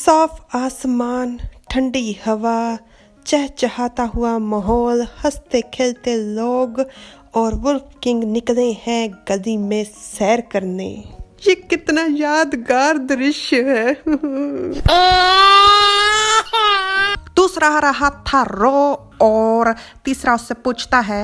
साफ आसमान, ठंडी हवा, चहचहाता हुआ माहौल, हंसते खेलते लोग और वुल्फ किंग निकले हैं गली में सैर करने। ये कितना यादगार दृश्य है। दूसरा रहा था रो और तीसरा उससे पूछता है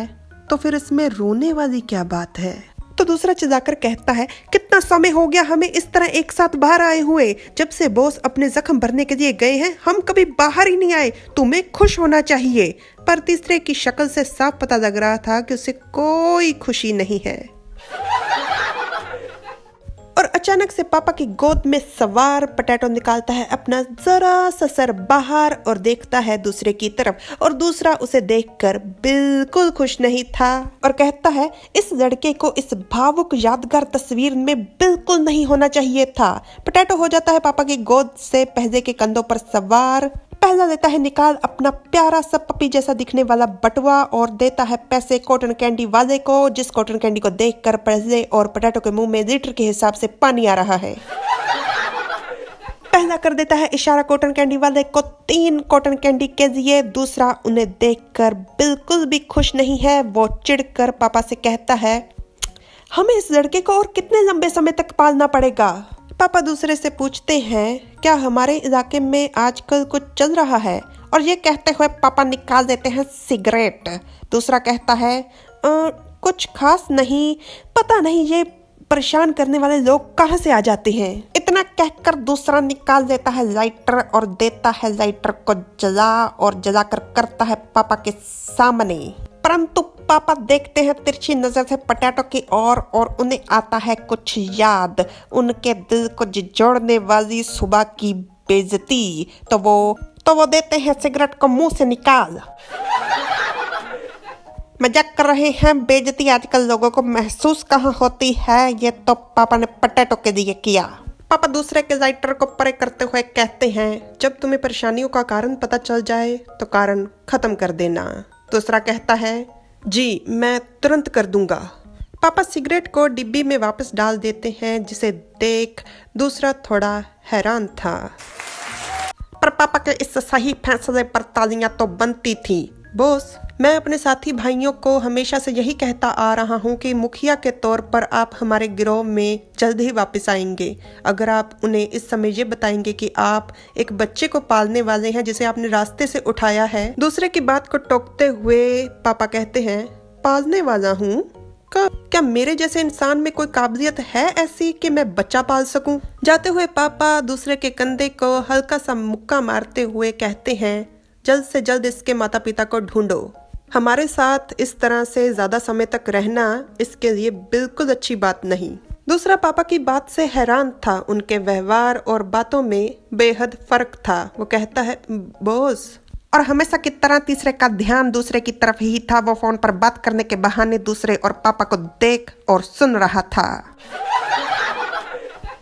तो फिर इसमें रोने वाली क्या बात है। तो दूसरा चिल्लाकर कहता है कितना समय हो गया हमें इस तरह एक साथ बाहर आए हुए। जब से बॉस अपने जख्म भरने के लिए गए हैं हम कभी बाहर ही नहीं आए। तुम्हें खुश होना चाहिए। पर तीसरे की शक्ल से साफ पता लग रहा था कि उसे कोई खुशी नहीं है। और अचानक से पापा की गोद में सवार पोटैटो निकालता है अपना जरा सा सर बाहर और देखता है दूसरे की तरफ, और दूसरा उसे देखकर बिल्कुल खुश नहीं था और कहता है इस लड़के को इस भावुक यादगार तस्वीर में बिल्कुल नहीं होना चाहिए था। पोटैटो हो जाता है पापा की गोद से पहले के कंधों पर सवार। पहला लेता है निकाल अपना प्यारा सा पपी जैसा दिखने वाला बटुआ और देता है पैसे कॉटन कैंडी वाले को, जिस कॉटन कैंडी को देखकर पहले और पोटैटो के मुंह में लीटर के हिसाब से पानी आ रहा है। पहला कर देता है इशारा कॉटन कैंडी वाले को 3 कॉटन कैंडी के लिए। दूसरा उन्हें देखकर बिल्कुल भी खुश नहीं है। वो चिढ़कर पापा से कहता है हमें इस लड़के को और कितने लंबे समय तक पालना पड़ेगा। पापा दूसरे से पूछते हैं क्या हमारे इलाके में आजकल कुछ चल रहा है, और ये कहते हुए पापा निकाल देते हैं सिगरेट। दूसरा कहता है कुछ खास नहीं, पता नहीं ये परेशान करने वाले लोग कहाँ से आ जाते हैं। इतना कहकर दूसरा निकाल देता है लाइटर और देता है लाइटर को जला और जलाकर करता है पापा के सामने। परंतु पापा देखते हैं तिरछी नजर से पोटैटो की ओर और उन्हें आता है कुछ याद, उनके दिल को झिझोड़ने वाली सुबह की बेइज्जती। तो वो देते हैं सिगरेट को मुंह से निकाल। मजाक कर रहे हैं, बेइज्जती आजकल लोगों को महसूस कहाँ होती है, ये तो पापा ने पोटैटो के लिए किया। पापा दूसरे के लाइटर को परे करते हुए कहते हैं जब तुम्हें परेशानियों का कारण पता चल जाए तो कारण खत्म कर देना। दूसरा कहता है जी मैं तुरंत कर दूंगा। पापा सिगरेट को डिब्बी में वापस डाल देते हैं, जिसे देख दूसरा थोड़ा हैरान था। पर पापा के इस सही फैसले पर तालियां तो बनती थी। बॉस मैं अपने साथी भाइयों को हमेशा से यही कहता आ रहा हूँ कि मुखिया के तौर पर आप हमारे गिरोह में जल्द ही वापस आएंगे। अगर आप उन्हें इस समय ये बताएंगे कि आप एक बच्चे को पालने वाले हैं जिसे आपने रास्ते से उठाया है। दूसरे की बात को टोकते हुए पापा कहते हैं पालने वाला हूँ? क्या मेरे जैसे इंसान में कोई काबिलियत है ऐसी कि मैं बच्चा पाल सकूं? जाते हुए पापा दूसरे के कंधे को हल्का सा मुक्का मारते हुए कहते हैं जल्द से जल्द इसके माता पिता को ढूंढो। हमारे साथ इस तरह से ज्यादा समय तक रहना इसके लिए बिल्कुल अच्छी बात नहीं। दूसरा पापा की बात से हैरान था, उनके व्यवहार और बातों में बेहद फर्क था। वो कहता है बॉस, और हमेशा की तरह तीसरे का ध्यान दूसरे की तरफ ही था। वो फोन पर बात करने के बहाने दूसरे और पापा को देख और सुन रहा था।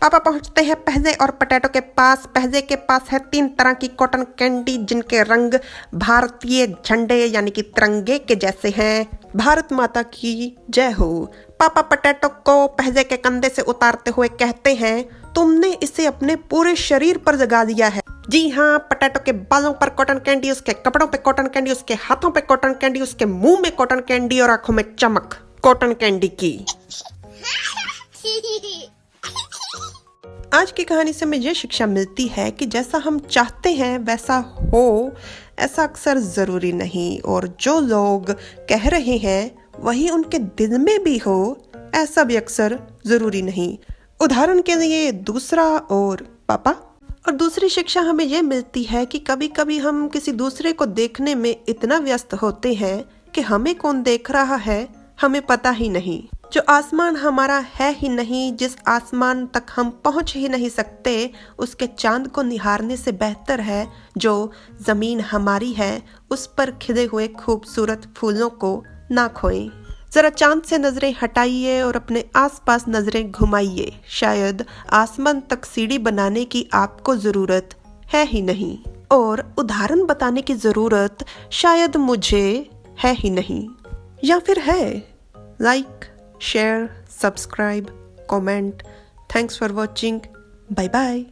पापा पहुंचते हैं पहले और पोटैटो के पास। पहले के पास है 3 तरह की कॉटन कैंडी जिनके रंग भारतीय झंडे यानी कि तिरंगे के जैसे हैं। भारत माता की जय हो। पापा पोटैटो को पहले के कंधे से उतारते हुए कहते हैं तुमने इसे अपने पूरे शरीर पर जगा दिया है। जी हाँ, पोटैटो के बालों पर कॉटन कैंडी, उसके कपड़ों पे कॉटन कैंडी, उसके हाथों पे कॉटन कैंडी, उसके मुंह में कॉटन कैंडी और आंखों में चमक कॉटन कैंडी की। आज की कहानी से हमें यह शिक्षा मिलती है कि जैसा हम चाहते हैं वैसा हो, ऐसा अक्सर जरूरी नहीं, और जो लोग कह रहे हैं वही उनके दिल में भी हो, ऐसा भी अक्सर जरूरी नहीं। उदाहरण के लिए दूसरा और पापा। और दूसरी शिक्षा हमें यह मिलती है कि कभी कभी हम किसी दूसरे को देखने में इतना व्यस्त होते हैं कि हमें कौन देख रहा है हमें पता ही नहीं। जो आसमान हमारा है ही नहीं, जिस आसमान तक हम पहुंच ही नहीं सकते, उसके चांद को निहारने से बेहतर है जो जमीन हमारी है उस पर खिले हुए खूबसूरत फूलों को ना खोएं। जरा चांद से नजरें हटाइए और अपने आसपास नजरें घुमाइए। शायद आसमान तक सीढ़ी बनाने की आपको जरूरत है ही नहीं, और उदाहरण बताने की जरूरत शायद मुझे है ही नहीं, या फिर है। Like, share, subscribe, comment. Thanks for watching. Bye bye.